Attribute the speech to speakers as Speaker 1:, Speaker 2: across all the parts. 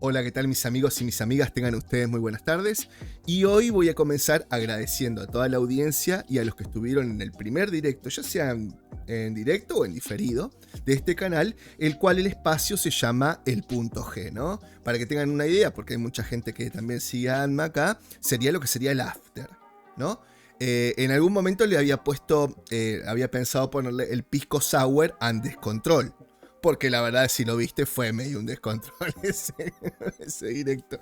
Speaker 1: Hola, ¿qué tal mis amigos y mis amigas? Tengan ustedes muy buenas tardes. Y hoy voy a comenzar agradeciendo a toda la audiencia y a los que estuvieron en el primer directo, ya sea en directo o en diferido, de este canal, el cual el espacio se llama El Punto G, ¿no? Para que tengan una idea, porque hay mucha gente que también sigue a Anma acá, sería lo que sería el after, ¿no? En algún momento le había había pensado ponerle el Pisco Sour and Descontrol. Porque la verdad, si lo viste, fue medio un descontrol ese directo.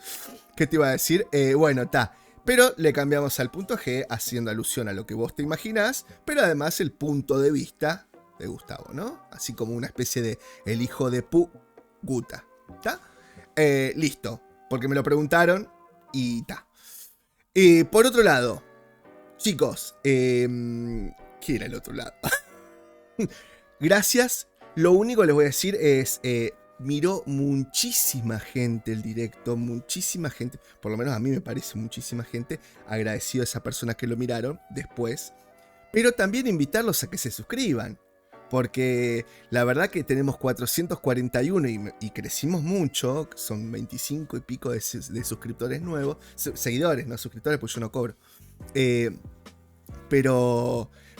Speaker 1: ¿Qué te iba a decir? Bueno, está. Pero le cambiamos al punto G, haciendo alusión a lo que vos te imaginás, pero además el punto de vista de Gustavo, ¿no? Así como una especie de el hijo de Guta. ¿Está? Listo. Porque me lo preguntaron y está. Por otro lado, chicos, ¿qué era el otro lado? Gracias. Lo único que les voy a decir es, miró muchísima gente el directo, muchísima gente, por lo menos a mí me parece muchísima gente, agradecido a esas personas que lo miraron después, pero también invitarlos a que se suscriban, porque la verdad que tenemos 441 y crecimos mucho, son 25 y pico de suscriptores nuevos, seguidores, no suscriptores, pues yo no cobro,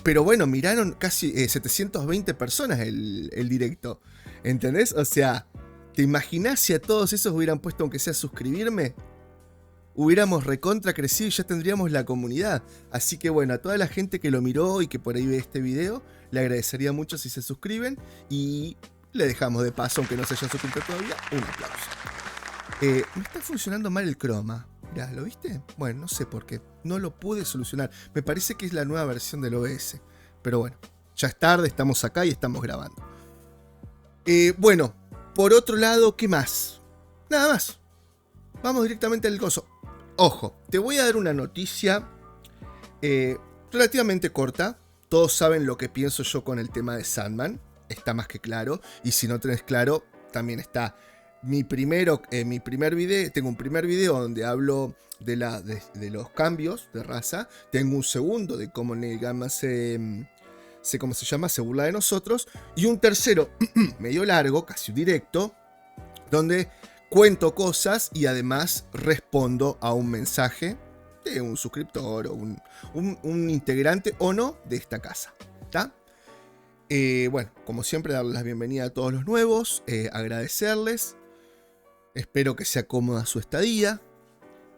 Speaker 1: pero bueno, miraron casi 720 personas el directo. ¿Entendés? O sea, ¿te imaginás si a todos esos hubieran puesto, aunque sea suscribirme? Hubiéramos recontra crecido y ya tendríamos la comunidad. Así que bueno, a toda la gente que lo miró y que por ahí ve este video, le agradecería mucho si se suscriben. Y le dejamos de paso, aunque no se hayan suscrito todavía, un aplauso. Me está funcionando mal el croma. Mirá, ¿lo viste? Bueno, no sé por qué. No lo pude solucionar. Me parece que es la nueva versión del OBS. Pero bueno, ya es tarde, estamos acá y estamos grabando. Bueno, por otro lado, ¿qué más? Nada más. Vamos directamente al gozo. Ojo, te voy a dar una noticia relativamente corta. Todos saben lo que pienso yo con el tema de Sandman. Está más que claro. Y si no tenés claro, también está mi primer video. Tengo un primer video donde hablo de los cambios de raza. Tengo un segundo de cómo Neil Gaiman se burla de nosotros. Y un tercero, medio largo, casi directo, donde cuento cosas y además respondo a un mensaje de un suscriptor o un integrante o no de esta casa. ¿Está? Bueno, como siempre, darles la bienvenida a todos los nuevos, agradecerles. Espero que sea cómoda su estadía.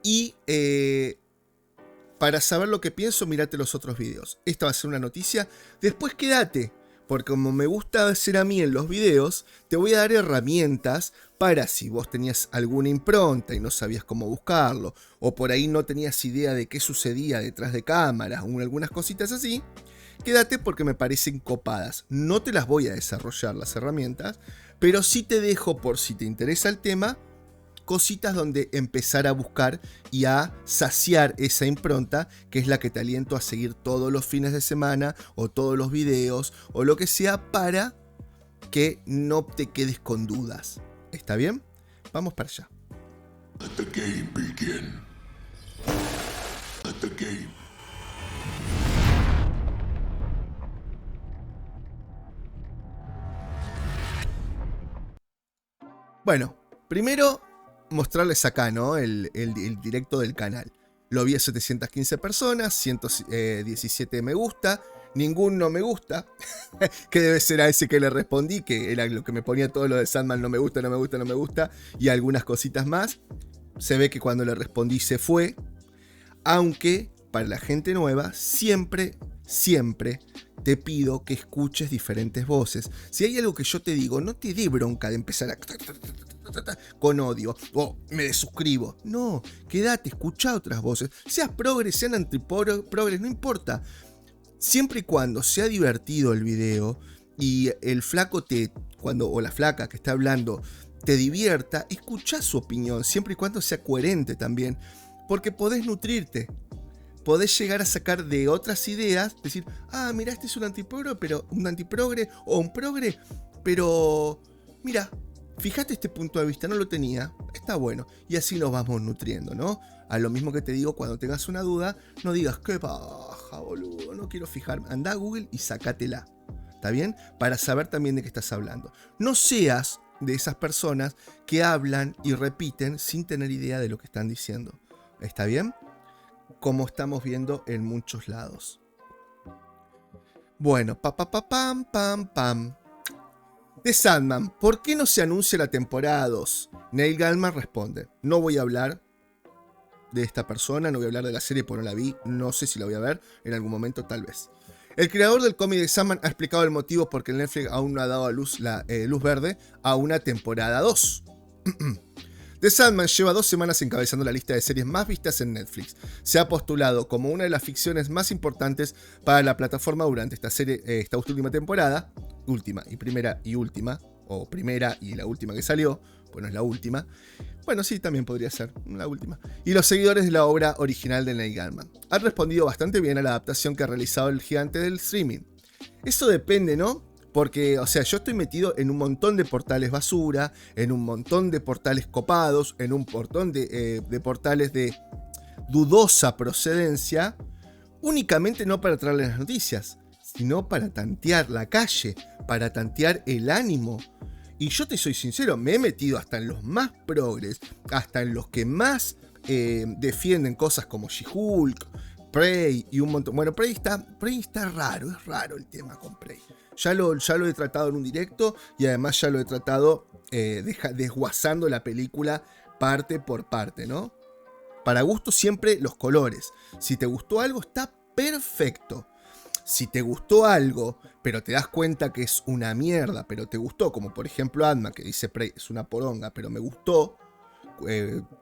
Speaker 1: Y para saber lo que pienso, mirate los otros videos. Esta va a ser una noticia. Después quédate, porque como me gusta hacer a mí en los videos, te voy a dar herramientas para si vos tenías alguna impronta y no sabías cómo buscarlo, o por ahí no tenías idea de qué sucedía detrás de cámaras, o algunas cositas así. Quédate porque me parecen copadas. No te las voy a desarrollar las herramientas, pero sí te dejo, por si te interesa el tema, cositas donde empezar a buscar y a saciar esa impronta, que es la que te aliento a seguir todos los fines de semana o todos los videos o lo que sea, para que no te quedes con dudas. ¿Está bien? Vamos para allá.
Speaker 2: Let the game begin. Let the game.
Speaker 1: Bueno, primero mostrarles acá, ¿no? El directo del canal. Lo vi a 715 personas, 117 me gusta, ningún no me gusta, que debe ser a ese que le respondí, que era lo que me ponía todo lo de Sandman, no me gusta, no me gusta, no me gusta, y algunas cositas más. Se ve que cuando le respondí se fue, aunque para la gente nueva siempre te pido que escuches diferentes voces. Si hay algo que yo te digo, no te dé bronca de empezar a con odio o me desuscribo. No, quédate, escucha otras voces. Seas progres, sean antiprogres, no importa. Siempre y cuando sea divertido el video y el flaco o la flaca que está hablando te divierta, escucha su opinión, siempre y cuando sea coherente también, porque podés nutrirte. Podés llegar a sacar de otras ideas, decir, ah, mira, este es un antiprogre o un progre, pero mira, fíjate este punto de vista, no lo tenía, está bueno, y así nos vamos nutriendo, ¿no? A lo mismo que te digo, cuando tengas una duda, no digas, qué paja, boludo, no quiero fijarme, anda a Google y sácatela, ¿está bien? Para saber también de qué estás hablando. No seas de esas personas que hablan y repiten sin tener idea de lo que están diciendo. ¿Está bien? Como estamos viendo en muchos lados. Bueno, pam. The Sandman, ¿por qué no se anuncia la temporada 2? Neil Gaiman responde: no voy a hablar de esta persona, no voy a hablar de la serie porque no la vi, no sé si la voy a ver en algún momento, tal vez. El creador del cómic de Sandman ha explicado el motivo por qué Netflix aún no ha dado a luz verde a una temporada 2. The Sandman lleva 2 semanas encabezando la lista de series más vistas en Netflix. Se ha postulado como una de las ficciones más importantes para la plataforma durante esta última temporada, primera y la última que salió, pues no es la última. Bueno, sí, también podría ser la última. Y los seguidores de la obra original de Neil Gaiman han respondido bastante bien a la adaptación que ha realizado el gigante del streaming. Eso depende, ¿no? Porque, o sea, yo estoy metido en un montón de portales basura, en un montón de portales copados, en un montón de portales de dudosa procedencia, únicamente no para traerles las noticias, sino para tantear la calle, para tantear el ánimo. Y yo te soy sincero, me he metido hasta en los más progres, hasta en los que más defienden cosas como She-Hulk, Prey y un montón. Bueno, Prey está raro, es raro el tema con Prey. Ya lo he tratado en un directo y además ya lo he tratado desguazando la película parte por parte, ¿no? Para gusto siempre los colores. Si te gustó algo está perfecto. Si te gustó algo, pero te das cuenta que es una mierda, pero te gustó, como por ejemplo Ant-Man, que dice Prey es una poronga, pero me gustó,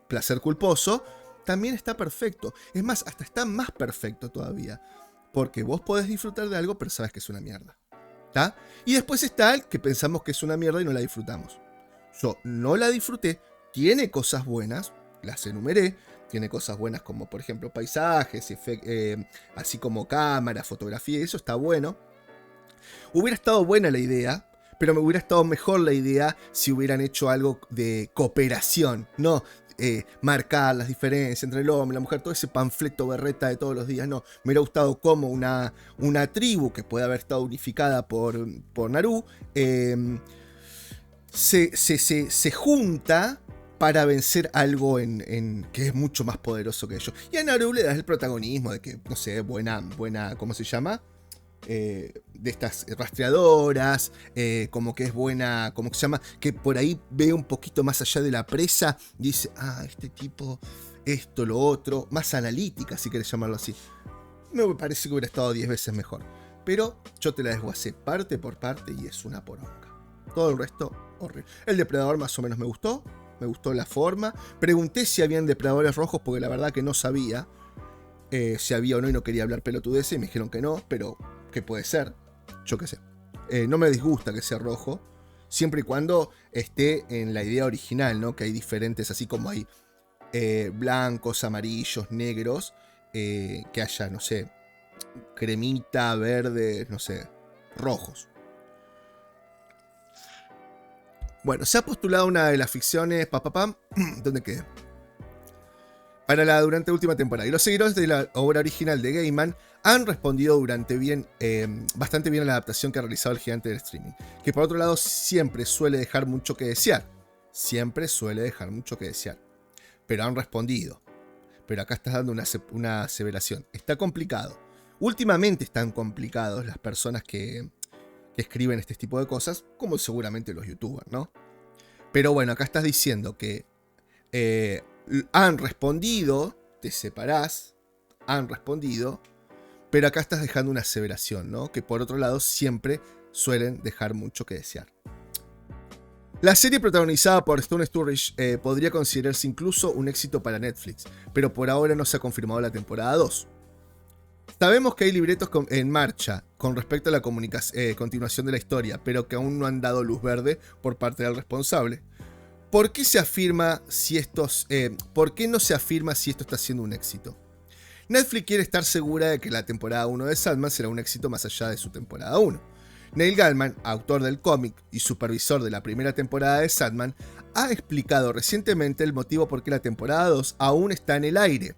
Speaker 1: placer culposo, también está perfecto. Es más, hasta está más perfecto todavía. Porque vos podés disfrutar de algo, pero sabes que es una mierda. ¿Tá? Y después está el que pensamos que es una mierda y no la disfrutamos. Yo no la disfruté, tiene cosas buenas, las enumeré, tiene cosas buenas como por ejemplo paisajes, así como cámara, fotografía, y eso está bueno. Hubiera estado buena la idea, pero me hubiera estado mejor la idea si hubieran hecho algo de cooperación, no marcar las diferencias entre el hombre y la mujer, todo ese panfleto berreta de todos los días, no. Me hubiera gustado como una tribu que puede haber estado unificada por Naru, se junta para vencer algo que es mucho más poderoso que ellos. Y a Naru le das el protagonismo de que, no sé, buena, ¿cómo se llama? De estas rastreadoras, como que es buena, ¿cómo se llama? Que por ahí ve un poquito más allá de la presa, dice, este tipo, esto, lo otro, más analítica, si querés llamarlo así. Me parece que hubiera estado 10 veces mejor. Pero yo te la desguacé parte por parte y es una poronga. Todo el resto, horrible. El depredador más o menos me gustó la forma. Pregunté si habían depredadores rojos porque la verdad que no sabía si había o no y no quería hablar pelotudeces y me dijeron que no, pero que puede ser, yo qué sé. No me disgusta que sea rojo, siempre y cuando esté en la idea original, ¿no? Que hay diferentes, así como hay blancos, amarillos, negros, que haya, no sé, cremita, verde, no sé, rojos. Bueno, se ha postulado una de las ficciones, ¿dónde quedé? Para durante la última temporada. Y los seguidores de la obra original de Gaiman han respondido bastante bien a la adaptación que ha realizado el gigante del streaming. Que por otro lado siempre suele dejar mucho que desear. Pero han respondido. Pero acá estás dando una aseveración. Está complicado. Últimamente están complicados las personas que escriben este tipo de cosas, como seguramente los youtubers, ¿no? Pero bueno, acá estás diciendo que han respondido, te separás, han respondido, pero acá estás dejando una aseveración, ¿no? Que por otro lado siempre suelen dejar mucho que desear. La serie protagonizada por Stone Sturridge podría considerarse incluso un éxito para Netflix, pero por ahora no se ha confirmado la temporada 2. Sabemos que hay libretos en marcha con respecto a la continuación de la historia, pero que aún no han dado luz verde por parte del responsable. ¿Por qué no se afirma si esto está siendo un éxito? Netflix quiere estar segura de que la temporada 1 de Sandman será un éxito más allá de su temporada 1. Neil Gaiman, autor del cómic y supervisor de la primera temporada de Sandman, ha explicado recientemente el motivo por qué la temporada 2 aún está en el aire.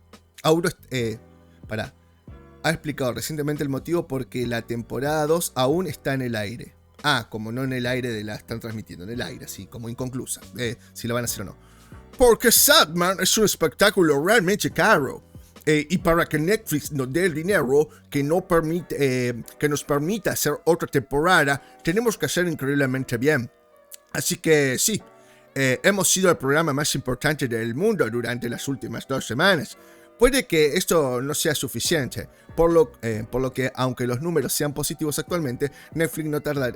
Speaker 1: Ha explicado recientemente el motivo por qué la temporada 2 aún está en el aire. Como no en el aire están transmitiendo, en el aire, así, como inconclusa, si lo van a hacer o no. Porque Sandman es un espectáculo realmente caro. Y para que Netflix nos dé el dinero que nos permita hacer otra temporada, tenemos que hacer increíblemente bien. Así que sí, hemos sido el programa más importante del mundo durante las últimas 2 semanas. Puede que esto no sea suficiente, por lo que, aunque los números sean positivos actualmente, Netflix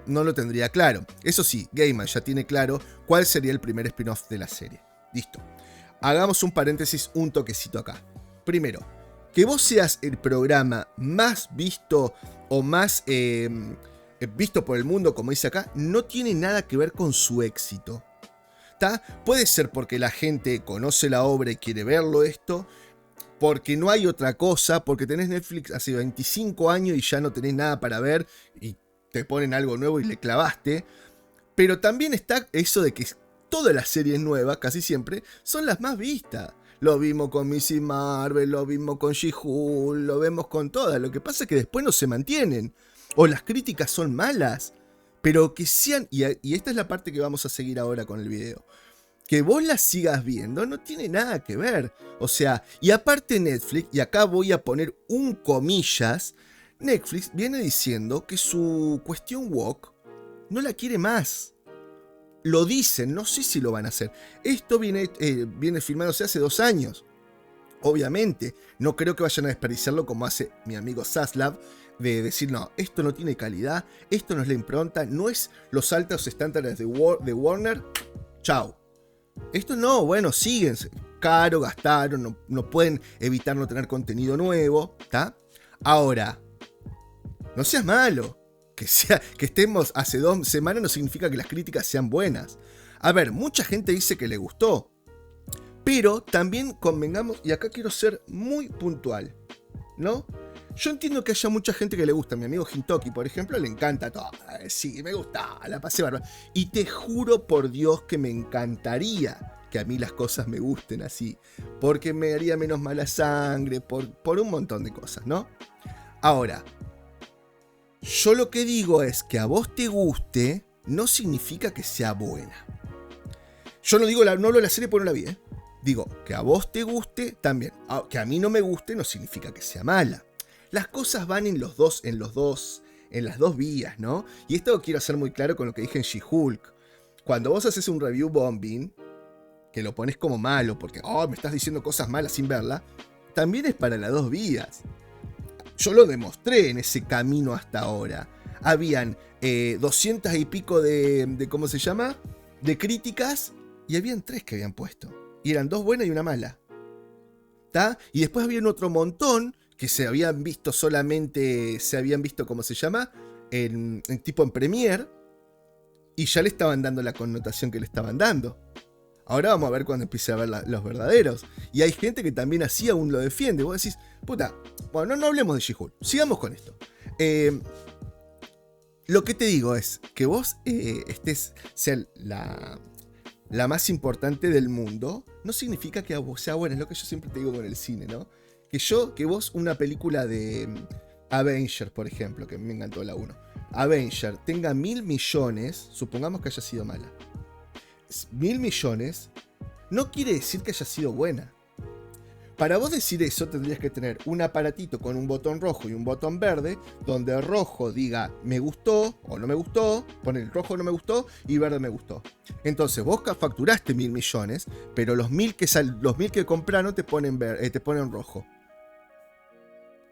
Speaker 1: no lo tendría claro. Eso sí, Gaiman ya tiene claro cuál sería el primer spin-off de la serie. Listo. Hagamos un paréntesis, un toquecito acá. Primero, que vos seas el programa más visto o más visto por el mundo, como dice acá, no tiene nada que ver con su éxito. ¿Tá? Puede ser porque la gente conoce la obra y quiere verlo esto, porque no hay otra cosa, porque tenés Netflix hace 25 años y ya no tenés nada para ver y te ponen algo nuevo y le clavaste. Pero también está eso de que todas las series nuevas, casi siempre, son las más vistas. Lo vimos con Missy Marvel, lo vimos con She-Hulk, lo vemos con todas. Lo que pasa es que después no se mantienen. O las críticas son malas. Pero que sean, y esta es la parte que vamos a seguir ahora con el video, que vos las sigas viendo no tiene nada que ver. O sea, y aparte Netflix, y acá voy a poner un comillas, Netflix viene diciendo que su cuestión woke no la quiere más. Lo dicen, no sé si lo van a hacer. Esto viene filmándose hace 2 años. Obviamente, no creo que vayan a desperdiciarlo como hace mi amigo Zaslav, de decir, no, esto no tiene calidad, esto no es la impronta, no es los altos estándares de Warner, chao. Esto no, bueno, siguen, caro, gastaron, no pueden evitar no tener contenido nuevo, ¿está? Ahora, no seas malo. Que estemos hace 2 semanas no significa que las críticas sean buenas. A ver, mucha gente dice que le gustó. Pero también convengamos, y acá quiero ser muy puntual, ¿no? Yo entiendo que haya mucha gente que le gusta. Mi amigo Hintoki, por ejemplo, le encanta todo. Sí, me gusta, la pasé bárbaro. Y te juro por Dios que me encantaría que a mí las cosas me gusten así. Porque me haría menos mala sangre, por un montón de cosas, ¿no? Ahora, yo lo que digo es que a vos te guste, no significa que sea buena. Yo no hablo de la serie porque no la vi, ¿eh? Digo, que a vos te guste también. Que a mí no me guste no significa que sea mala. Las cosas van en las dos vías, ¿no? Y esto quiero hacer muy claro con lo que dije en She-Hulk. Cuando vos haces un review bombing, que lo pones como malo porque, me estás diciendo cosas malas sin verla, también es para las dos vías. Yo lo demostré en ese camino hasta ahora. Habían 200 y pico de ¿cómo se llama? De críticas, y habían 3 que habían puesto. Y eran 2 buenas y una mala. ¿Tá? Y después habían otro montón que se habían visto, ¿cómo se llama? En tipo en Premiere, y ya le estaban dando la connotación que le estaban dando. Ahora vamos a ver cuando empiece a ver los verdaderos. Y hay gente que también así aún lo defiende. Vos decís, puta, bueno, no hablemos de She-Hulk, sigamos con esto. Lo que te digo es que vos sea la más importante del mundo, no significa que vos sea buena. Es lo que yo siempre te digo con el cine, ¿no? Que vos una película de Avengers, por ejemplo, que me encantó la 1, Avengers tenga 1.000 millones, supongamos que haya sido mala. 1.000 millones no quiere decir que haya sido buena. Para vos decir eso tendrías que tener un aparatito con un botón rojo y un botón verde, donde el rojo diga me gustó o no me gustó, pone el rojo no me gustó y verde me gustó. Entonces vos facturaste 1.000 millones, pero los 1.000 que compraron te ponen rojo.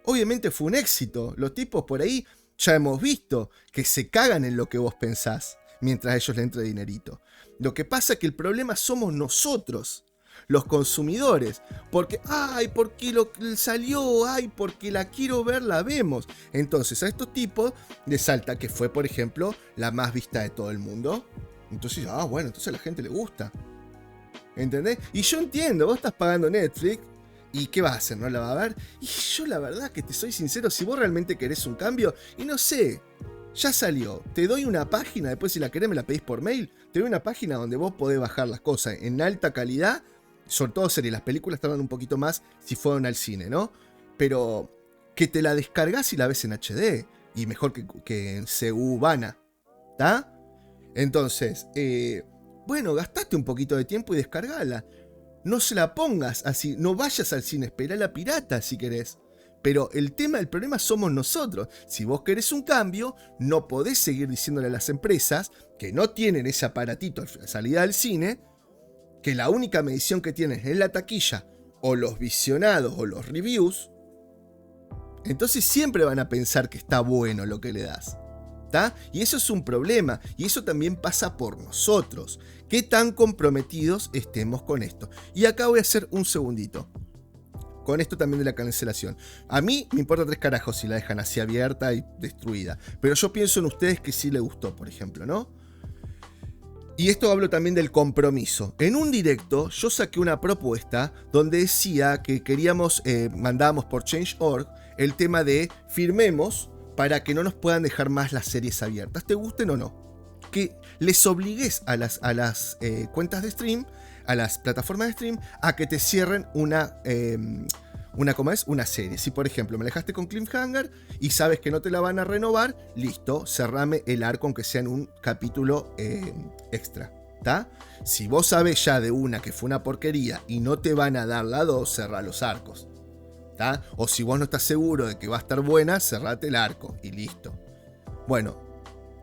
Speaker 1: Obviamente fue un éxito. Los tipos por ahí ya hemos visto que se cagan en lo que vos pensás mientras a ellos le entre dinerito. Lo que pasa es que el problema somos nosotros, los consumidores, porque porque lo salió, porque la quiero ver, la vemos. Entonces a estos tipos les salta que fue, por ejemplo, la más vista de todo el mundo. Entonces, bueno, entonces a la gente le gusta. ¿Entendés? Y yo entiendo, vos estás pagando Netflix, ¿y qué vas a hacer? ¿No la va a ver? Y yo la verdad que te soy sincero, si vos realmente querés un cambio, y no sé, ya salió, te doy una página, después si la querés me la pedís por mail, te doy una página donde vos podés bajar las cosas en alta calidad, sobre todo series, las películas tardan un poquito más si fueron al cine, ¿no? Pero que te la descargas y la ves en HD, y mejor que en CU Vana, ¿Está? Entonces, bueno, gastaste un poquito de tiempo y descargala. No se la pongas así, no vayas al cine, espera la pirata si querés. Pero el problema somos nosotros. Si vos querés un cambio, no podés seguir diciéndole a las empresas que no tienen ese aparatito a salida del cine, que la única medición que tienen es la taquilla, o los visionados, o los reviews. Entonces siempre van a pensar que está bueno lo que le das. ¿Tá? Y eso es un problema, y eso también pasa por nosotros. ¿Qué tan comprometidos estemos con esto? Y acá voy a hacer un segundito. Con esto también de la cancelación. A mí me importa 3 carajos si la dejan así abierta y destruida. Pero yo pienso en ustedes que sí les gustó, por ejemplo, ¿no? Y esto hablo también del compromiso. En un directo yo saqué una propuesta donde decía que queríamos, mandábamos por Change.org el tema de firmemos para que no nos puedan dejar más las series abiertas, te gusten o no. Que les obligues a las cuentas de stream, a las plataformas de stream, a que te cierren una serie. Si por ejemplo me dejaste con Cliffhanger y sabes que no te la van a renovar, listo, cerrame el arco aunque sea en un capítulo extra. ¿Tá? Si vos sabés ya de una que fue una porquería y no te van a dar la 2, cerrá los arcos. ¿Tá? O si vos no estás seguro de que va a estar buena, cerrate el arco y listo. Bueno,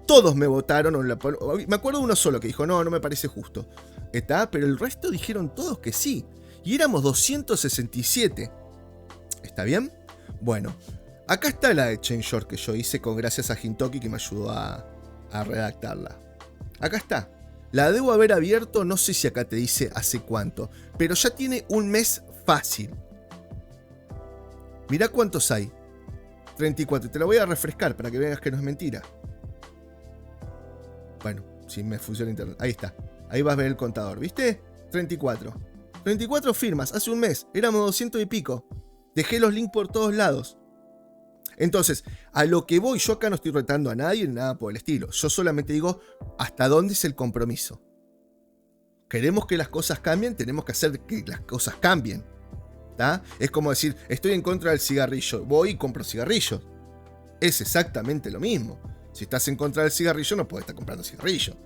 Speaker 1: todos me votaron, me acuerdo de uno solo que dijo, no me parece justo. ¿Está? Pero el resto dijeron todos que sí. Y éramos 267. ¿Está bien? Bueno, acá está la de Change.org que yo hice gracias a Hintoki que me ayudó a redactarla. Acá está. La debo haber abierto, no sé si acá te dice hace cuánto, pero ya tiene un mes fácil. Mirá cuántos hay. 34. Te lo voy a refrescar para que veas que no es mentira. Bueno, si me funciona internet. Ahí está. Ahí vas a ver el contador. ¿Viste? 34. 34 firmas. Hace un mes. Éramos 200 y pico. Dejé los links por todos lados. Entonces, a lo que voy, yo acá no estoy retando a nadie ni nada por el estilo. Yo solamente digo hasta dónde es el compromiso. Queremos que las cosas cambien, tenemos que hacer que las cosas cambien. ¿Tá? Es como decir, estoy en contra del cigarrillo, voy y compro cigarrillos. Es exactamente lo mismo. Si estás en contra del cigarrillo, no puedes estar comprando cigarrillo.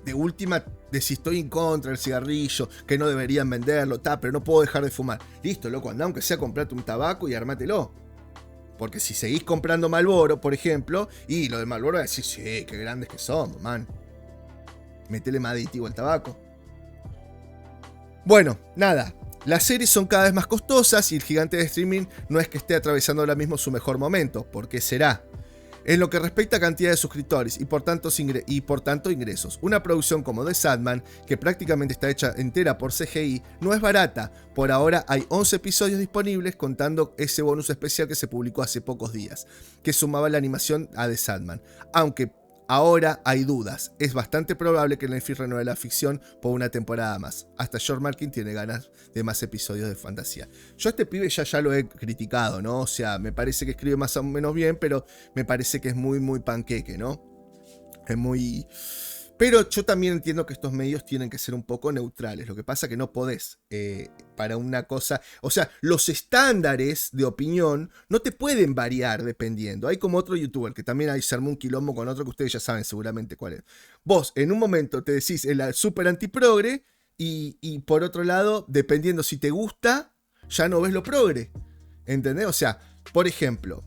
Speaker 1: De última, de si estoy en contra del cigarrillo, que no deberían venderlo, pero no puedo dejar de fumar. Listo, loco, andá aunque sea comprate un tabaco y armátelo. Porque si seguís comprando Marlboro, por ejemplo, y lo de Marlboro es decir, sí, qué grandes que somos, man. Metele más aditivo al tabaco. Bueno, nada, las series son cada vez más costosas y el gigante de streaming no es que esté atravesando ahora mismo su mejor momento. ¿Por qué será? En lo que respecta a cantidad de suscriptores y por tanto ingresos, una producción como The Sandman, que prácticamente está hecha entera por CGI, no es barata. Por ahora hay 11 episodios disponibles contando ese bonus especial que se publicó hace pocos días, que sumaba la animación a The Sandman. Aunque ahora hay dudas. Es bastante probable que Netflix renueve la ficción por una temporada más. Hasta George Martin tiene ganas de más episodios de fantasía. Yo a este pibe ya lo he criticado, ¿no? O sea, me parece que escribe más o menos bien, pero me parece que es muy panqueque, ¿no? Es muy... Pero yo también entiendo que estos medios tienen que ser un poco neutrales. Lo que pasa es que no podés para una cosa... O sea, los estándares de opinión no te pueden variar dependiendo. Hay como otro youtuber que también se armó un quilombo con otro que ustedes ya saben seguramente cuál es. Vos en un momento te decís el super antiprogre y por otro lado, dependiendo si te gusta, ya no ves lo progre. ¿Entendés? O sea, por ejemplo,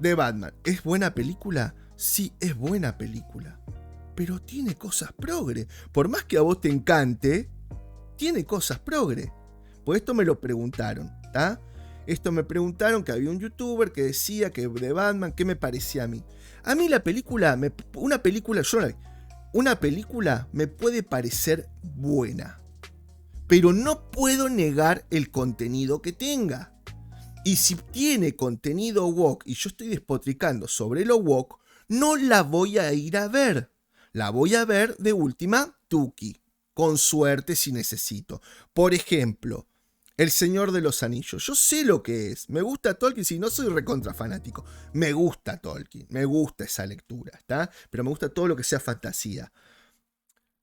Speaker 1: The Batman. ¿Es buena película? Sí, es buena película. Pero tiene cosas progre. Por más que a vos te encante, tiene cosas progre. Pues esto me lo preguntaron, ¿tá? Esto me preguntaron que había un youtuber que decía que de Batman, ¿qué me parecía a mí? A mí la película, una película me puede parecer buena. Pero no puedo negar el contenido que tenga. Y si tiene contenido woke y yo estoy despotricando sobre lo woke, no la voy a ir a ver. La voy a ver de última tuki, con suerte si necesito. Por ejemplo, El Señor de los Anillos. Yo sé lo que es. Me gusta Tolkien, sí, no soy recontra fanático. Me gusta Tolkien, me gusta esa lectura, ¿está? Pero me gusta todo lo que sea fantasía.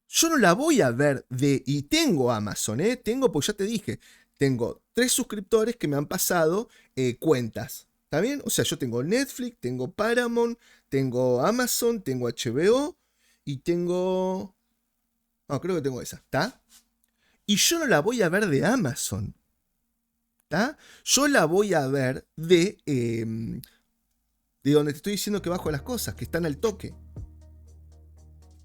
Speaker 1: Yo no la voy a ver y tengo Amazon, porque ya te dije, tengo 3 suscriptores que me han pasado cuentas. ¿Está bien? O sea, yo tengo Netflix, tengo Paramount, tengo Amazon, tengo HBO y tengo... No, creo que tengo esa, ¿está? Y yo no la voy a ver de Amazon, ¿está? Yo la voy a ver de donde te estoy diciendo que bajo las cosas, que están al toque.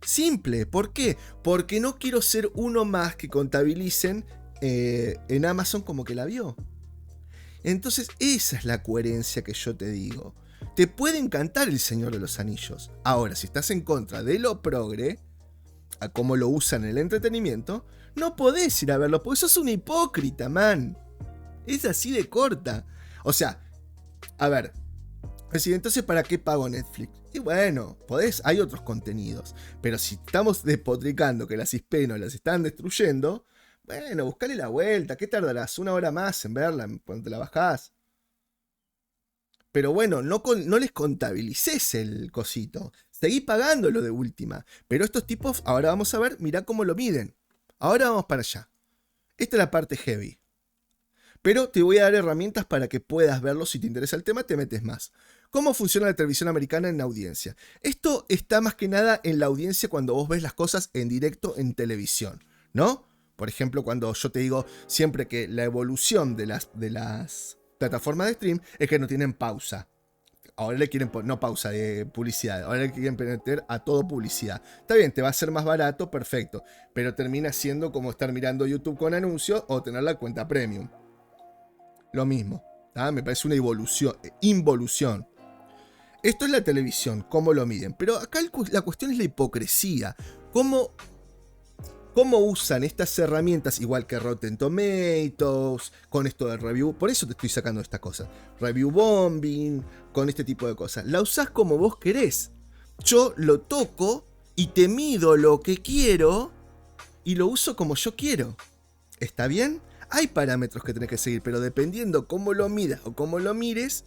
Speaker 1: Simple, ¿por qué? Porque no quiero ser uno más que contabilicen en Amazon como que la vio. Entonces esa es la coherencia que yo te digo. Te puede encantar El Señor de los Anillos. Ahora, si estás en contra de lo progre, a cómo lo usan en el entretenimiento, no podés ir a verlo, porque sos un hipócrita, man. Es así de corta. O sea, a ver, entonces ¿para qué pago Netflix? Y bueno, hay otros contenidos. Pero si estamos despotricando que las hispenos las están destruyendo, bueno, buscale la vuelta. ¿Qué tardarás? 1 hora más en verla cuando te la bajás. Pero bueno, no les contabilices el cosito. Seguí pagándolo de última. Pero estos tipos, ahora vamos a ver, mirá cómo lo miden. Ahora vamos para allá. Esta es la parte heavy. Pero te voy a dar herramientas para que puedas verlo. Si te interesa el tema, te metes más. ¿Cómo funciona la televisión americana en la audiencia? Esto está más que nada en la audiencia cuando vos ves las cosas en directo en televisión, ¿no? Por ejemplo, cuando yo te digo siempre que la evolución de las plataformas de stream es que no tienen pausa. Ahora le quieren poner, no pausa de publicidad, ahora le quieren meter a todo publicidad. Está bien, te va a ser más barato, perfecto, pero termina siendo como estar mirando YouTube con anuncios o tener la cuenta premium. Lo mismo, ¿tá? Me parece una involución. Esto es la televisión, cómo lo miden. Pero acá la cuestión es la hipocresía. ¿Cómo usan estas herramientas, igual que Rotten Tomatoes, con esto de review? Por eso te estoy sacando esta cosa. Review bombing, con este tipo de cosas. La usás como vos querés. Yo lo toco y te mido lo que quiero y lo uso como yo quiero. ¿Está bien? Hay parámetros que tenés que seguir, pero dependiendo cómo lo midas o cómo lo mires,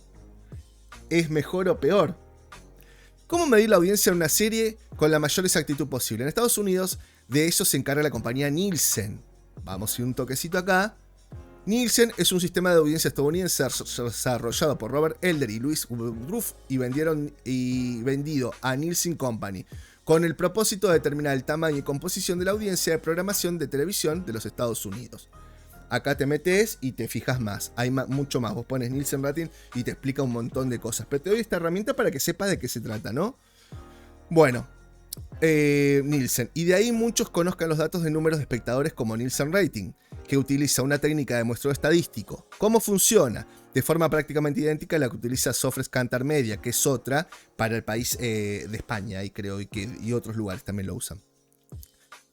Speaker 1: es mejor o peor. ¿Cómo medir la audiencia de una serie con la mayor exactitud posible? En Estados Unidos, de eso se encarga la compañía Nielsen. Vamos a ir un toquecito acá. Nielsen es un sistema de audiencia estadounidense desarrollado por Robert Elder y Louis Ruff y vendido a Nielsen Company, con el propósito de determinar el tamaño y composición de la audiencia de programación de televisión de los Estados Unidos. Acá te metes y te fijas más. Hay mucho más. Vos pones Nielsen Rating y te explica un montón de cosas. Pero te doy esta herramienta para que sepas de qué se trata, ¿no? Bueno, Nielsen. Y de ahí muchos conozcan los datos de números de espectadores como Nielsen Rating, que utiliza una técnica de muestreo estadístico. ¿Cómo funciona? De forma prácticamente idéntica a la que utiliza Sofres Kantar Media, que es otra para el país de España, y creo, y otros lugares también lo usan.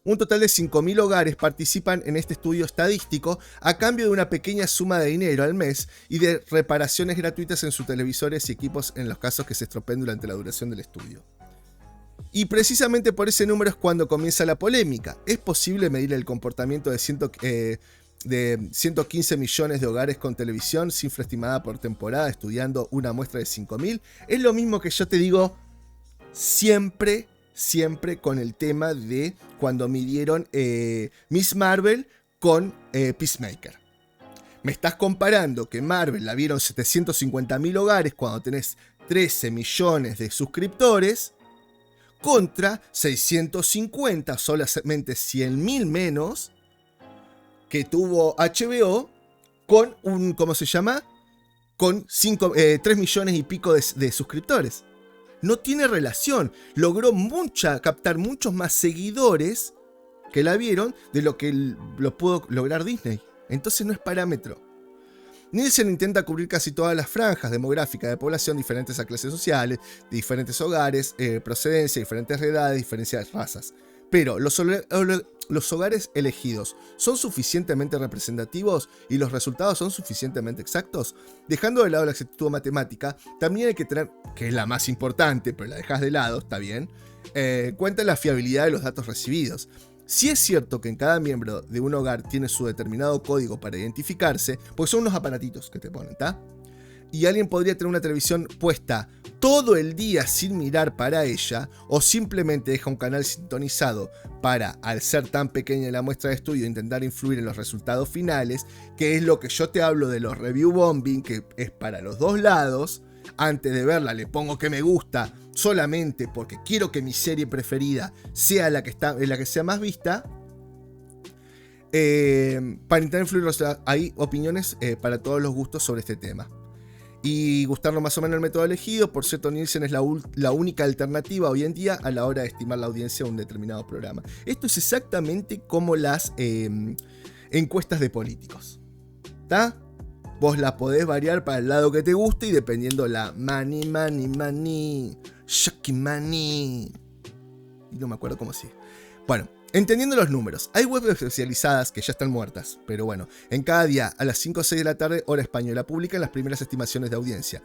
Speaker 1: Un total de 5.000 hogares participan en este estudio estadístico a cambio de una pequeña suma de dinero al mes y de reparaciones gratuitas en sus televisores y equipos en los casos que se estropeen durante la duración del estudio. Y precisamente por ese número es cuando comienza la polémica. ¿Es posible medir el comportamiento de 115 millones de hogares con televisión, cifra estimada por temporada, estudiando una muestra de 5.000? Es lo mismo que yo te digo siempre con el tema de cuando midieron Miss Marvel con Peacemaker. Me estás comparando que Marvel la vieron 750.000 hogares cuando tenés 13 millones de suscriptores contra 650, solamente 100.000 menos que tuvo HBO con un, ¿cómo se llama? Con 3 millones y pico de suscriptores. No tiene relación. Logró captar muchos más seguidores que la vieron de lo que lo pudo lograr Disney. Entonces no es parámetro. Nielsen intenta cubrir casi todas las franjas demográficas de población, diferentes a clases sociales, diferentes hogares, procedencia, diferentes edades, diferentes razas. Pero los hogares elegidos son suficientemente representativos y los resultados son suficientemente exactos. Dejando de lado la exactitud matemática, también hay que tener, que es la más importante, pero la dejas de lado, está bien, cuenta la fiabilidad de los datos recibidos. Si es cierto que en cada miembro de un hogar tiene su determinado código para identificarse, pues son unos aparatitos que te ponen, ¿tá? y alguien podría tener una televisión puesta todo el día sin mirar para ella, o simplemente deja un canal sintonizado para, al ser tan pequeña la muestra de estudio, intentar influir en los resultados finales, que es lo que yo te hablo de los review bombing, que es para los dos lados. Antes de verla le pongo que me gusta solamente porque quiero que mi serie preferida sea la que sea más vista. Para intentar influir, o sea, hay opiniones para todos los gustos sobre este tema. Y gustarnos más o menos el método elegido. Por cierto, Nielsen es la única alternativa hoy en día a la hora de estimar la audiencia de un determinado programa. Esto es exactamente como las encuestas de políticos. ¿Está? Vos la podés variar para el lado que te guste y dependiendo la money, Shaki money. Y no me acuerdo cómo sigue. Bueno, entendiendo los números, hay webs especializadas que ya están muertas, pero bueno, en cada día a las 5 o 6 de la tarde, hora española, publican las primeras estimaciones de audiencia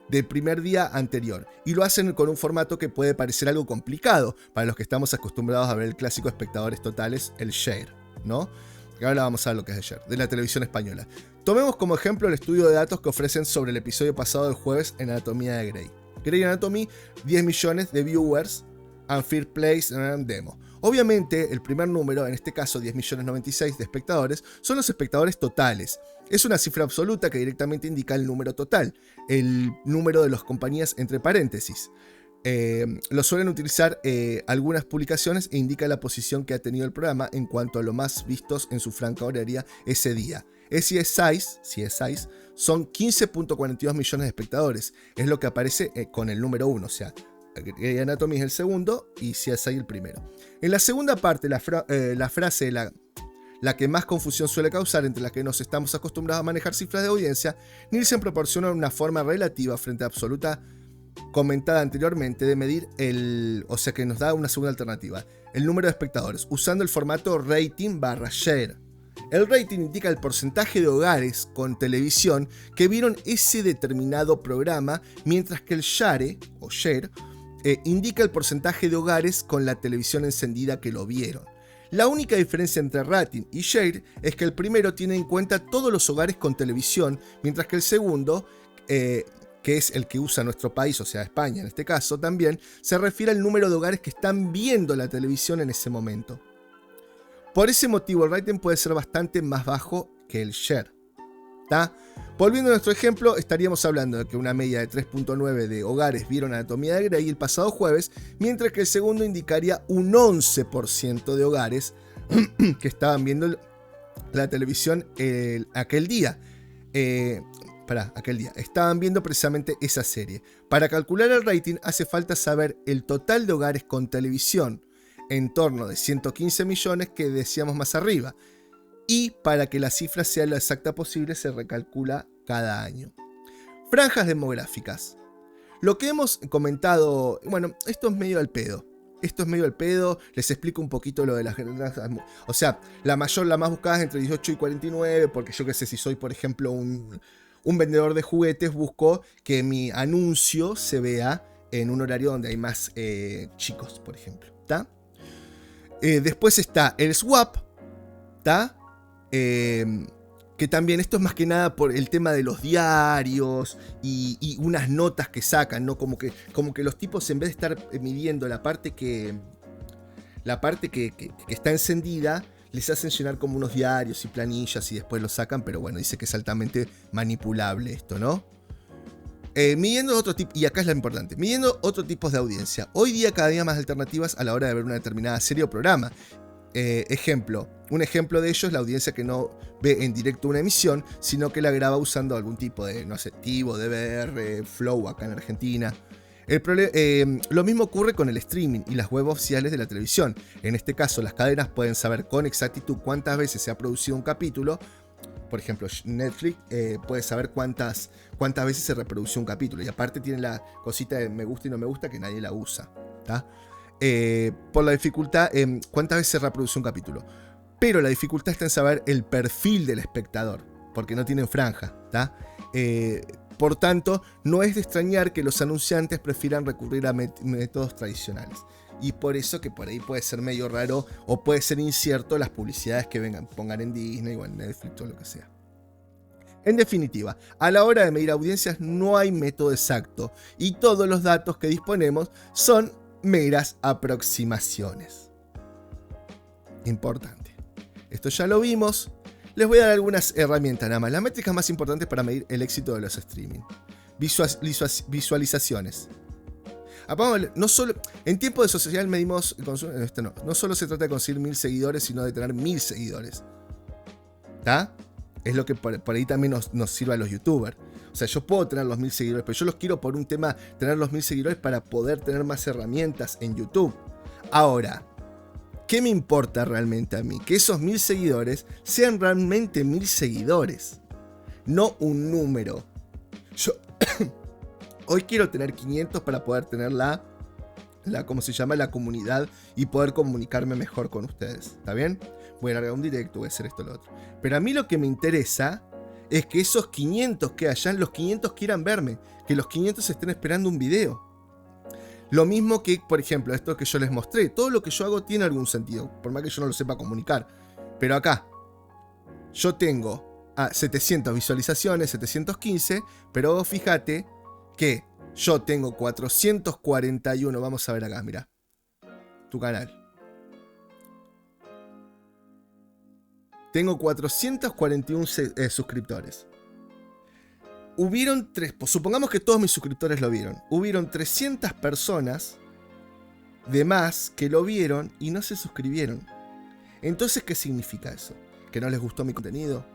Speaker 1: del primer día anterior, y lo hacen con un formato que puede parecer algo complicado para los que estamos acostumbrados a ver el clásico espectadores totales, el share, ¿no? Ahora vamos a ver lo que es el share, de la televisión española. Tomemos como ejemplo el estudio de datos que ofrecen sobre el episodio pasado del jueves en Anatomía de Grey. Grey Anatomy, 10 millones de viewers and Fair Place and Demo. Obviamente, el primer número, en este caso 10.096.000 de espectadores, son los espectadores totales. Es una cifra absoluta que directamente indica el número total, el número de las compañías entre paréntesis. Lo suelen utilizar algunas publicaciones e indica la posición que ha tenido el programa en cuanto a lo más vistos en su franja horaria ese día. CSI son 15.42 millones de espectadores, es lo que aparece con el número 1, o sea, Grey Anatomy es el segundo y CSI el primero. En la segunda parte, la frase, la que más confusión suele causar, entre la que nos estamos acostumbrados a manejar cifras de audiencia, Nielsen proporciona una forma relativa frente a absoluta comentada anteriormente de medir o sea que nos da una segunda alternativa, el número de espectadores, usando el formato rating/share. El rating indica el porcentaje de hogares con televisión que vieron ese determinado programa, mientras que el share indica el porcentaje de hogares con la televisión encendida que lo vieron. La única diferencia entre rating y share es que el primero tiene en cuenta todos los hogares con televisión, mientras que el segundo, que es el que usa nuestro país, o sea España en este caso también, se refiere al número de hogares que están viendo la televisión en ese momento. Por ese motivo el rating puede ser bastante más bajo que el share. ¿Tá? Volviendo a nuestro ejemplo, estaríamos hablando de que una media de 3.9 de hogares vieron Anatomía de Grey el pasado jueves, mientras que el segundo indicaría un 11% de hogares que estaban viendo la televisión aquel día. Estaban viendo precisamente esa serie. Para calcular el rating hace falta saber el total de hogares con televisión, en torno de 115 millones que decíamos más arriba. Y para que la cifra sea lo exacta posible se recalcula cada año. Franjas demográficas. Lo que hemos comentado, bueno, esto es medio al pedo. Les explico un poquito lo de las... O sea, la más buscada es entre 18 y 49, porque yo qué sé, si soy por ejemplo un vendedor de juguetes, busco que mi anuncio se vea en un horario donde hay más chicos, por ejemplo. ¿Tá? Después está el swap, ¿tá? Que también esto es más que nada por el tema de los diarios y unas notas que sacan, ¿no? Como que los tipos, en vez de estar midiendo la parte que está encendida, les hacen llenar como unos diarios y planillas y después lo sacan, pero bueno, dice que es altamente manipulable esto, ¿no? Midiendo otro tipo, y acá es lo importante, midiendo otros tipos de audiencia. Hoy día cada día más alternativas a la hora de ver una determinada serie o programa. Un ejemplo de ello es la audiencia que no ve en directo una emisión, sino que la graba usando algún tipo de, no sé, Tivo, DVR, Flow acá en Argentina. Lo mismo ocurre con el streaming y las web oficiales de la televisión. En este caso, las cadenas pueden saber con exactitud cuántas veces se ha producido un capítulo. Por ejemplo, Netflix puede saber cuántas veces se reprodució un capítulo. Y aparte tiene la cosita de me gusta y no me gusta que nadie la usa, ¿tá? Por la dificultad, cuántas veces se reproduce un capítulo. Pero la dificultad está en saber el perfil del espectador, porque no tienen franja, ¿tá? Por tanto, no es de extrañar que los anunciantes prefieran recurrir a métodos tradicionales. Y por eso que por ahí puede ser medio raro o puede ser incierto las publicidades que pongan en Disney o en Netflix o lo que sea. En definitiva, a la hora de medir audiencias no hay método exacto y todos los datos que disponemos son meras aproximaciones. Importante. Esto ya lo vimos. Les voy a dar algunas herramientas nada más. Las métricas más importantes para medir el éxito de los streaming. Visualizaciones. No solo, en tiempo de social medimos... No solo se trata de conseguir 1000 seguidores, sino de tener 1000 seguidores. ¿Está? Es lo que por ahí también nos sirve a los youtubers. O sea, yo puedo tener los 1000 seguidores, pero yo los quiero por un tema tener los 1000 seguidores para poder tener más herramientas en YouTube. Ahora, ¿qué me importa realmente a mí? Que esos 1000 seguidores sean realmente 1000 seguidores, no un número. Yo hoy quiero tener 500 para poder tener ¿cómo se llama? La comunidad y poder comunicarme mejor con ustedes. ¿Está bien? Voy a largar un directo, voy a hacer esto o lo otro. Pero a mí lo que me interesa es que esos 500 que hayan, los 500 quieran verme, que los 500 estén esperando un video. Lo mismo que, por ejemplo, esto que yo les mostré. Todo lo que yo hago tiene algún sentido, por más que yo no lo sepa comunicar. Pero acá, yo tengo 700 visualizaciones, 715, pero fíjate que yo tengo 441. Vamos a ver acá, mira. Tu canal. Tengo 441 suscriptores. Hubieron supongamos que todos mis suscriptores lo vieron. Hubieron 300 personas de más que lo vieron y no se suscribieron. Entonces, ¿qué significa eso? ¿Que no les gustó mi contenido?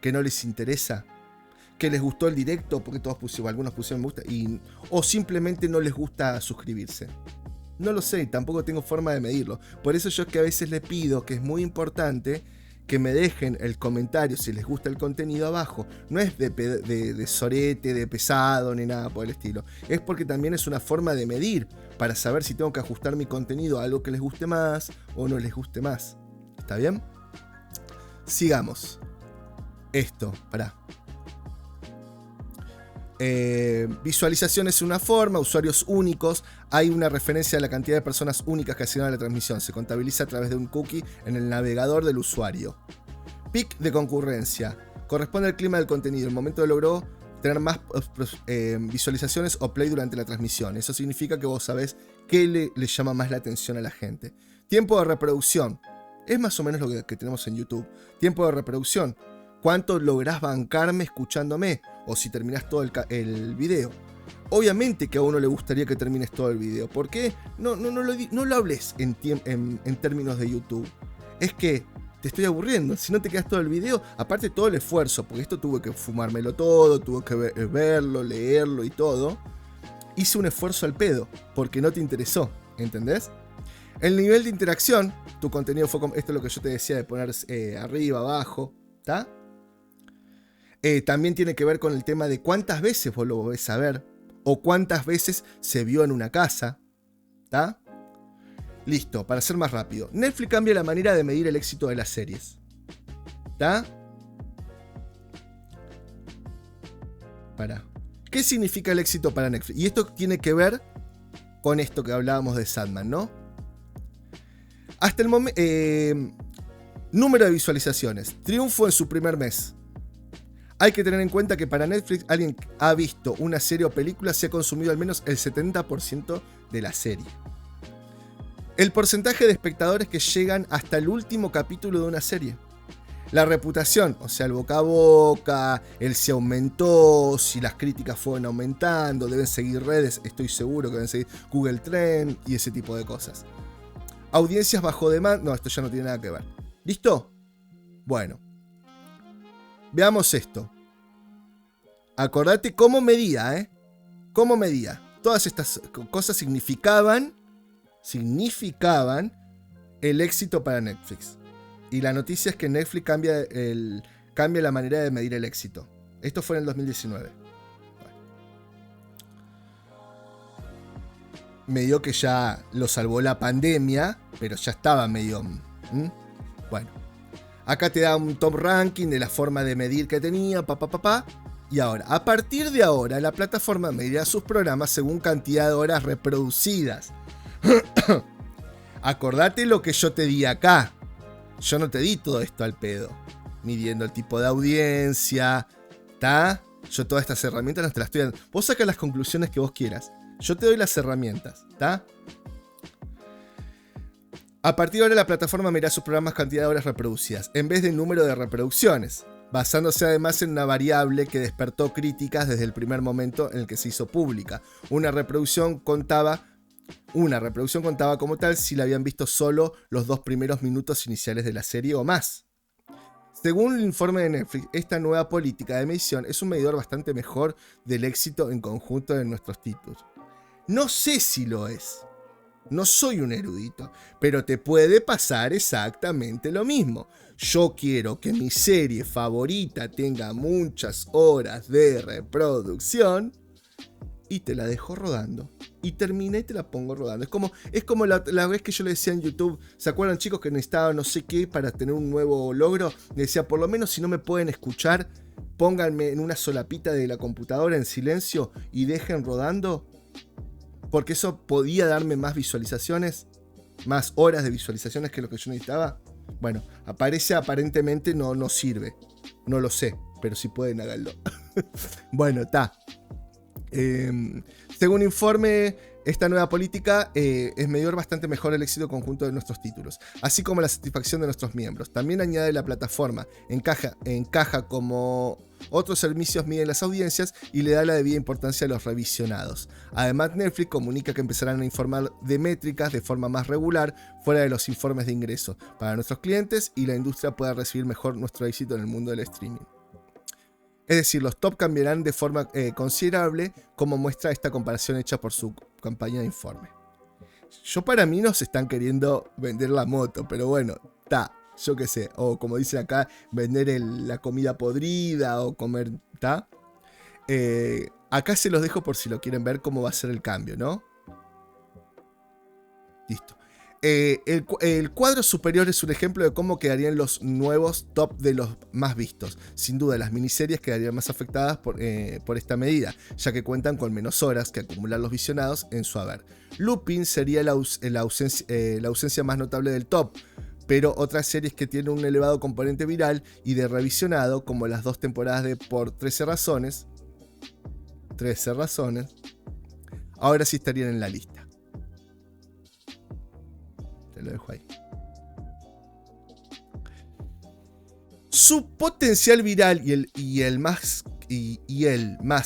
Speaker 1: ¿Que no les interesa? ¿Que les gustó el directo? Porque algunos pusieron me gusta. O simplemente no les gusta suscribirse. No lo sé, tampoco tengo forma de medirlo. Por eso yo es que a veces les pido, que es muy importante, que me dejen el comentario si les gusta el contenido abajo. No es de sorete, de pesado, ni nada por el estilo. Es porque también es una forma de medir, para saber si tengo que ajustar mi contenido a algo que les guste más o no les guste más. ¿Está bien? Sigamos. Esto, pará. Visualización es una forma, usuarios únicos. Hay una referencia a la cantidad de personas únicas que accedieron a la transmisión. Se contabiliza a través de un cookie en el navegador del usuario. Pic de concurrencia. Corresponde al clima del contenido. El momento logró tener más visualizaciones o play durante la transmisión. Eso significa que vos sabés qué le llama más la atención a la gente. Tiempo de reproducción. Es más o menos lo que tenemos en YouTube. Tiempo de reproducción. ¿Cuánto lográs bancarme escuchándome? O si terminás todo el video. Obviamente que a uno le gustaría que termines todo el video. ¿Por qué? No lo hables en términos de YouTube. Es que te estoy aburriendo. Si no te quedas todo el video, aparte todo el esfuerzo, porque esto tuve que fumármelo todo, tuve que verlo, leerlo y todo. Hice un esfuerzo al pedo, porque no te interesó. ¿Entendés? El nivel de interacción, tu contenido fue como... Esto es lo que yo te decía de poner arriba, abajo. ¿Está? También tiene que ver con el tema de cuántas veces vos lo ves a ver. O cuántas veces se vio en una casa. ¿Está? Listo, para ser más rápido. Netflix cambia la manera de medir el éxito de las series. ¿Está? ¿Qué significa el éxito para Netflix? Y esto tiene que ver con esto que hablábamos de Sandman, ¿no? Hasta el momento... número de visualizaciones. Triunfo en su primer mes. Hay que tener en cuenta que para Netflix, alguien que ha visto una serie o película se ha consumido al menos el 70% de la serie. El porcentaje de espectadores que llegan hasta el último capítulo de una serie. La reputación, o sea, el boca a boca, el si aumentó, si las críticas fueron aumentando, deben seguir redes, estoy seguro que deben seguir Google Trend y ese tipo de cosas. Audiencias bajo demanda, no, esto ya no tiene nada que ver. ¿Listo? Bueno. Veamos esto. Acordate cómo medía, ¿eh? Cómo medía. Todas estas cosas significaban el éxito para Netflix. Y la noticia es que Netflix cambia la manera de medir el éxito. Esto fue en el 2019. Bueno. Medio que ya lo salvó la pandemia, pero ya estaba medio... Bueno. Acá te da un top ranking de la forma de medir que tenía, Y ahora, a partir de ahora, la plataforma medirá sus programas según cantidad de horas reproducidas. Acordate lo que yo te di acá. Yo no te di todo esto al pedo. Midiendo el tipo de audiencia, ¿Está? Yo todas estas herramientas no te las estoy dando. Vos sacas las conclusiones que vos quieras. Yo te doy las herramientas. ¿Está? A partir de ahora la plataforma medirá sus programas cantidad de horas reproducidas, en vez del número de reproducciones, basándose además en una variable que despertó críticas desde el primer momento en el que se hizo pública. Una reproducción contaba como tal si la habían visto solo los 2 primeros minutos iniciales de la serie o más. Según el informe de Netflix, esta nueva política de medición es un medidor bastante mejor del éxito en conjunto de nuestros títulos. No sé si lo es. No soy un erudito, pero te puede pasar exactamente lo mismo. Yo quiero que mi serie favorita tenga muchas horas de reproducción y te la dejo rodando. Y termina y te la pongo rodando. Es como la vez que yo le decía en YouTube, ¿se acuerdan, chicos, que necesitaba no sé qué para tener un nuevo logro? Le decía, por lo menos si no me pueden escuchar, pónganme en una solapita de la computadora en silencio y dejen rodando. Porque eso podía darme más visualizaciones, más horas de visualizaciones que lo que yo necesitaba. Bueno, aparentemente no sirve. No lo sé, pero si pueden, háganlo. Bueno, está. Según informe, esta nueva política es medidor bastante mejor el éxito conjunto de nuestros títulos, así como la satisfacción de nuestros miembros. También añade la plataforma, encaja como otros servicios miden las audiencias y le da la debida importancia a los revisionados. Además, Netflix comunica que empezarán a informar de métricas de forma más regular fuera de los informes de ingreso para nuestros clientes y la industria pueda recibir mejor nuestro éxito en el mundo del streaming. Es decir, los top cambiarán de forma considerable, como muestra esta comparación hecha por su campaña de informe. Para mí nos están queriendo vender la moto, pero bueno, está. Yo qué sé, o como dicen acá, vender la comida podrida o comer, ¿está? Acá se los dejo por si lo quieren ver cómo va a ser el cambio, ¿no? Listo. El cuadro superior es un ejemplo de cómo quedarían los nuevos top de los más vistos. Sin duda, las miniseries quedarían más afectadas por esta medida, ya que cuentan con menos horas que acumular los visionados en su haber. Lupin sería la ausencia más notable del top, pero otras series que tienen un elevado componente viral y de revisionado, como las 2 temporadas de Por 13 razones, ahora sí estarían en la lista. Te lo dejo ahí. Su potencial viral y el más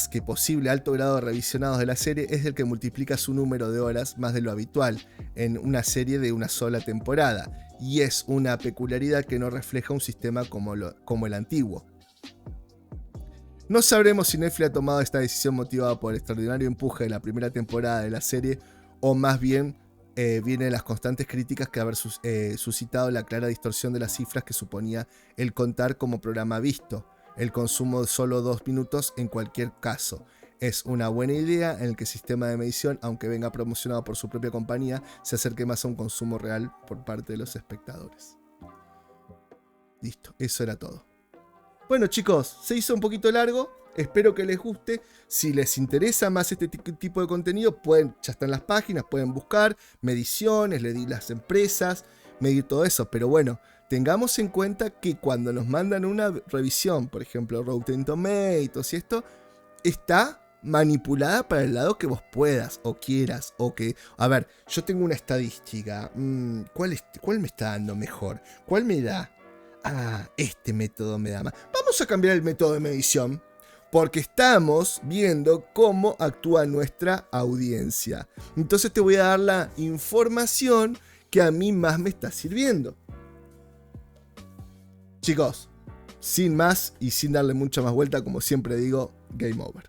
Speaker 1: que posible alto grado de revisionados de la serie es el que multiplica su número de horas más de lo habitual en una serie de una sola temporada, y es una peculiaridad que no refleja un sistema como el antiguo. No sabremos si Netflix ha tomado esta decisión motivada por el extraordinario empuje de la primera temporada de la serie, o más bien vienen las constantes críticas que haber suscitado la clara distorsión de las cifras que suponía el contar como programa visto. El consumo de solo 2 minutos en cualquier caso. Es una buena idea en el que el sistema de medición, aunque venga promocionado por su propia compañía, se acerque más a un consumo real por parte de los espectadores. Listo, eso era todo. Bueno, chicos, se hizo un poquito largo. Espero que les guste. Si les interesa más este tipo de contenido, ya están las páginas, pueden buscar mediciones, le di las empresas, medir todo eso. Pero bueno, tengamos en cuenta que cuando nos mandan una revisión, por ejemplo, Rotten Tomatoes y esto, está manipulada para el lado que vos puedas o quieras. O que, a ver, yo tengo una estadística. ¿Cuál me está dando mejor? ¿Cuál me da? Este método me da más. Vamos a cambiar el método de medición, porque estamos viendo cómo actúa nuestra audiencia. Entonces te voy a dar la información que a mí más me está sirviendo. Chicos, sin más y sin darle mucha más vuelta, como siempre digo, game over.